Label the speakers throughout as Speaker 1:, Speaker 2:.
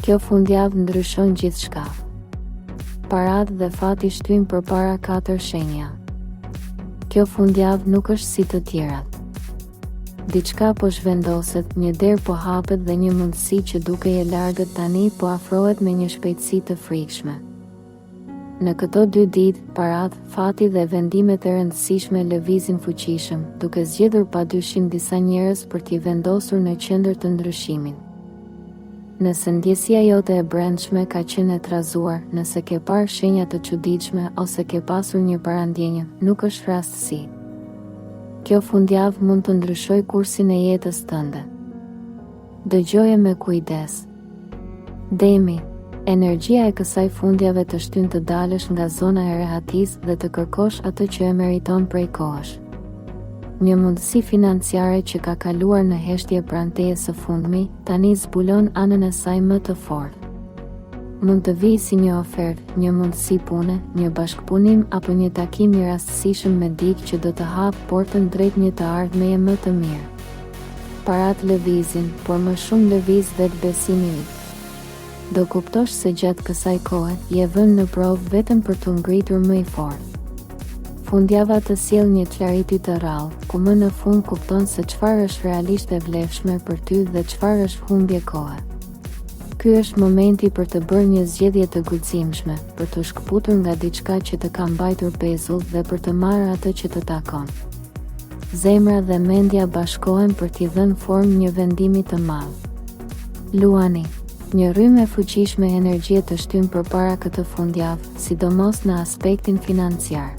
Speaker 1: Kjo fundjavë ndryshon gjithçka. Paratë dhe fati shtyn përpara 4 shenja. Kjo fundjavë nuk është si të tjerat. Diçka po zhvendoset, një derë po hapet dhe një mundësi që dukej e largët tani po afrohet me një shpejtësi të frikshme. Në këto 2 ditë, paratë, fati dhe vendimet e rëndësishme lëvizin fuqishëm, duke zgjedhur padyshim disa njerëz për t'i vendosur në qendër të ndryshimin. Nëse ndjesia jote e brendshme ka qenë e trazuar, nëse ke parë shenja të çuditshme ose ke pasur një parandjenje, nuk është rastësi. Kjo fundjavë mund të ndryshojë kursin e jetës tënde. Dëgjoje me kujdes. Demi, energjia e kësaj fundjave të shtyn të dalësh nga zona e rehatisë dhe të kërkosh atë që e meriton prej kohësh. Një mundësi financiare që ka kaluar në heshtje pranë teje së fundmi, tani zbulon anën e saj më të fortë. Mund të vijë si një ofertë, një mundësi pune, një bashkëpunim apo një takim i rastësishëm me dikë që do të hapë portën drejt një të ardhmeje më të mirë. Paratë lëvizin, por më shumë lëviz vetë besimi yt. Do kuptosh se gjatë kësaj kohe, je vënë në provë vetëm për të ngritur më i fortë. Fundjava të sjell një clariti të rrallë, ku më në fund kupton se çfarë është realisht e vlefshme për ty dhe çfarë është humbje kohe. Ky është momenti për të bërë një zgjedhje të guximshme, për të shkëputur nga diçka që të ka mbajtur pezull dhe për të marrë atë që të takon. Zemra dhe mendja bashkohen për t'i dhënë formë një vendimi të madh. Luani, një rrymë e fuqishme energjie të shtyn përpara këtë fundjavë, sidomos në aspektin financiar.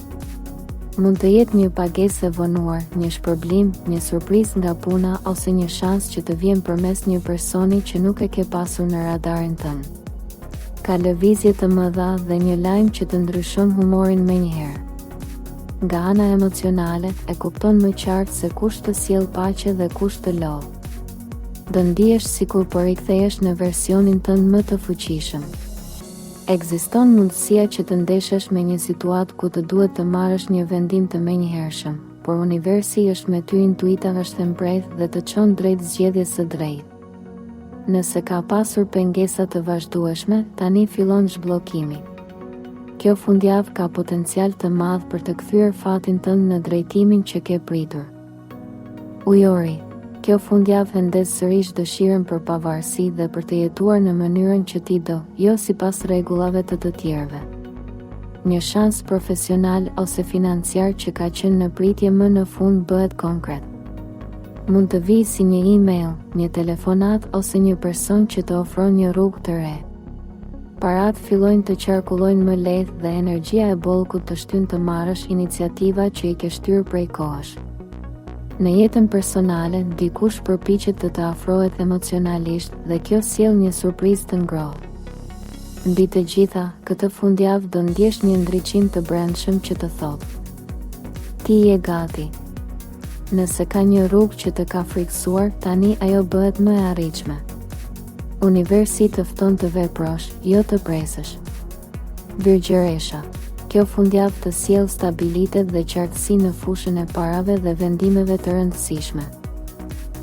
Speaker 1: Mund të jetë një pagesë e vonuar, një shpërblim, një surprizë nga puna ose një shans që të vjen përmes një personi që nuk e ke pasur në radarin tënd. Ka lëvizje të mëdha dhe një lajm që të ndryshon humorin menjëherë. Nga ana emocionale, e kupton më qartë se kush të sjell paqe dhe kush të lodh. Do ndihesh sikur po rikthehesh në versionin tënd më të fuqishëm. Ekziston mundësia që të ndeshesh me një situatë ku të duhet të marrësh një vendim të menjëhershëm, por universi është me ty, intuita është e mbredh dhe të çon drejt zgjedhjes së drejtë. Nëse ka pasur pengesa të vazhdueshme, tani fillon zhbllokimi. Kjo fundjavë ka potencial të madh për të kthyer fatin tënd në drejtimin që ke pritur. Ujori, kjo fundjavë vendes sërish dëshirën për pavarësi dhe për të jetuar në mënyrën që ti do, jo sipas rregullave të tjerëve. Një shans profesional ose financiar që ka qenë në pritje më në fund bëhet konkret. Mund të vijë si një email, një telefonat ose një person që të ofron një rrugë të re. Paratë fillojnë të qarkullojnë më lehtë dhe energjia e bollkut të shtyn të marrësh iniciativa që i ke shtyrë prej kohësh. Në jetën personale, dikush përpiqet të të afrohet emocionalisht dhe kjo sjell një surprizë të ngrohtë. Mbi të gjitha, këtë fundjavë do ndjesh një ndriçim të brendshëm që të thotë: ti je gati. Nëse ka një rrugë që të ka frikësuar, tani ajo bëhet më e arritshme. Universi të fton të veprosh, jo të presësh. Virgjëresha, kjo fundjavë të sjell stabilitet dhe qartësi në fushën e parave dhe vendimeve të rëndësishme.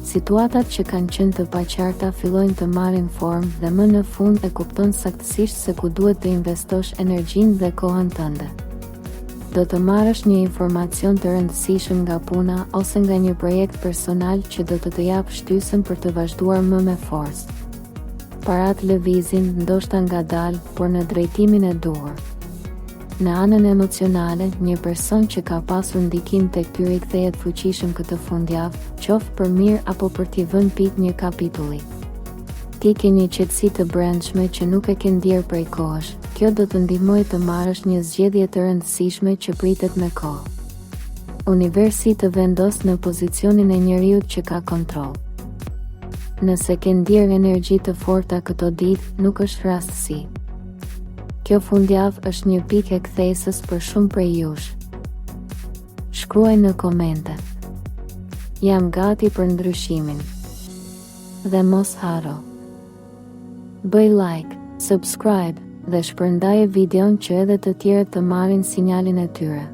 Speaker 1: Situatat që kanë qenë të paqarta fillojnë të marrin formë dhe më në fund e kupton saktësisht se ku duhet të investosh energjinë dhe kohën tënde. Do të marrësh një informacion të rëndësishëm nga puna ose nga një projekt personal që do të japë shtysën për të vazhduar më me forcë. Paratë lëvizin, ndoshta ngadalë, por në drejtimin e duhur. Në anën emocionale, një person që ka pasur ndikim tek ty rikthehet fuqishëm këtë fundjavë, qoftë për mirë apo për t'i vënë pikë një kapitulli. Ti ke një qetësi të brendshme që nuk e ke ndier prej kohësh. Kjo do të ndihmojë të marrësh një zgjedhje të rëndësishme që pritet me kohë. Universi të vendos në pozicionin e njeriut që ka kontroll. Nëse ke ndier energji të forta këto ditë, nuk është rastësi. Kjo fundjavë është një pikë e kthesës për shumë prej jush. Shkruaj në komente: jam gati për ndryshimin. Dhe mos haro. Bëj like, subscribe dhe shpërndaje videon që edhe të tjerët të marrin sinjalin e tyre.